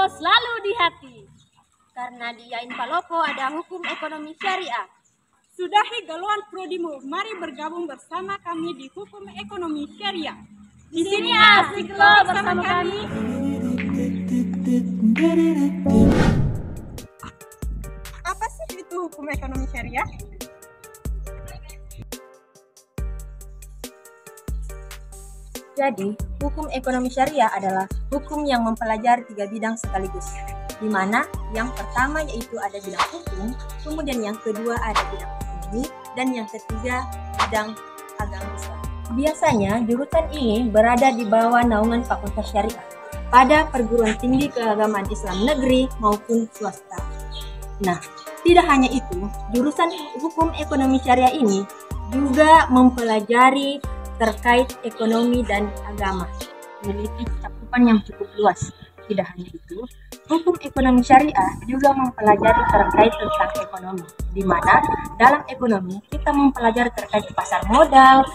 selalu di hati. Karena di Yain Palopo ada hukum ekonomi syariah. Sudahi galuhan prodimu, mari bergabung bersama kami di hukum ekonomi syariah. Di sini asik loh bersama kami. Apa sih itu hukum ekonomi syariah? Jadi, hukum ekonomi syariah adalah hukum yang mempelajari 3 bidang sekaligus, di mana yang pertama yaitu ada bidang hukum, kemudian yang kedua ada bidang ekonomi, dan yang ketiga bidang agama Islam. Biasanya jurusan ini berada di bawah naungan Fakultas Syariah pada perguruan tinggi keagamaan Islam negeri maupun swasta. Nah, tidak hanya itu, jurusan hukum ekonomi syariah ini juga mempelajari terkait ekonomi dan agama, memiliki cakupan yang cukup luas. Tidak hanya itu, hukum ekonomi syariah juga mempelajari terkait tentang ekonomi, di mana dalam ekonomi kita mempelajari terkait pasar modal,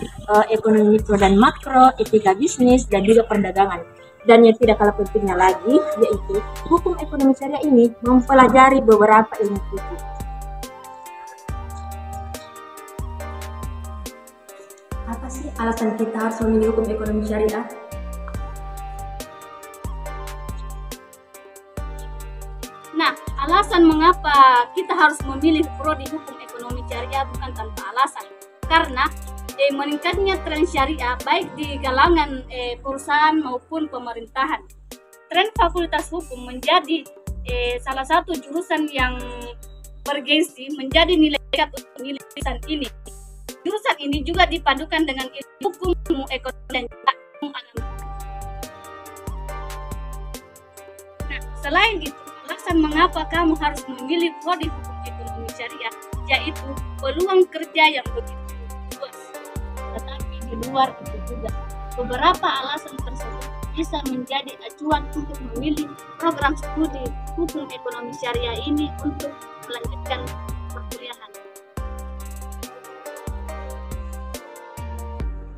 ekonomi mikro dan makro, etika bisnis, dan juga perdagangan. Dan yang tidak kalah pentingnya lagi, yaitu hukum ekonomi syariah ini mempelajari beberapa ilmu fikih. Apa sih alasan kita harus memilih hukum ekonomi syariah? Nah, alasan mengapa kita harus memilih prodi hukum ekonomi syariah bukan tanpa alasan. Karena meningkatnya tren syariah baik di kalangan perusahaan maupun pemerintahan. Tren fakultas hukum menjadi salah satu jurusan yang bergengsi menjadi nilai dekat untuk nilai jurusan ini. Jurusan ini juga dipadukan dengan hukum ekonomi dan hukum agama. Nah, selain itu, alasan mengapa kamu harus memilih prodi hukum ekonomi syariah yaitu peluang kerja yang begitu luas. Tetapi di luar itu juga beberapa alasan tersebut bisa menjadi acuan untuk memilih program studi hukum ekonomi syariah ini untuk melanjutkan perkuliahan.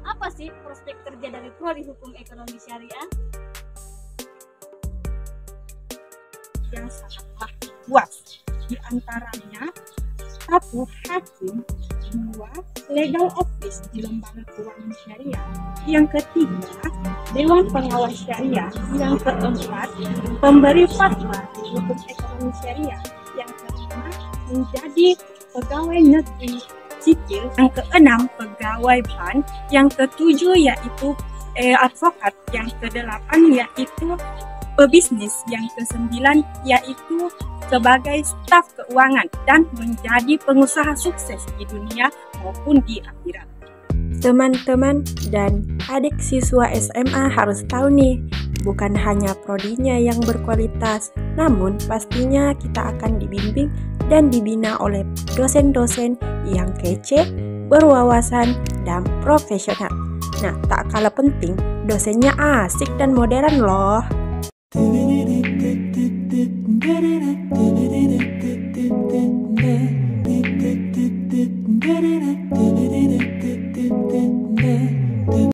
Apa sih prospek kerja dari prodi hukum ekonomi syariah? Yang sangatlah luas, di antaranya 1. Hakim, 2. Legal office di lembaga keuangan syariah, yang ketiga Dewan Pengawas Syariah, yang keempat pemberi fatwa di hukum ekonomi syariah, yang kelima menjadi pegawai negeri sipil, yang keenam pegawai BAN, yang ketujuh yaitu advokat, yang kedelapan yaitu pebisnis, yang kesembilan yaitu sebagai staf keuangan dan menjadi pengusaha sukses di dunia maupun di akhirat. Teman-teman dan adik siswa SMA harus tahu nih, bukan hanya prodinya yang berkualitas, namun pastinya kita akan dibimbing dan dibina oleh dosen-dosen yang kece, berwawasan, dan profesional. Nah, tak kalah penting, dosennya asik dan modern loh.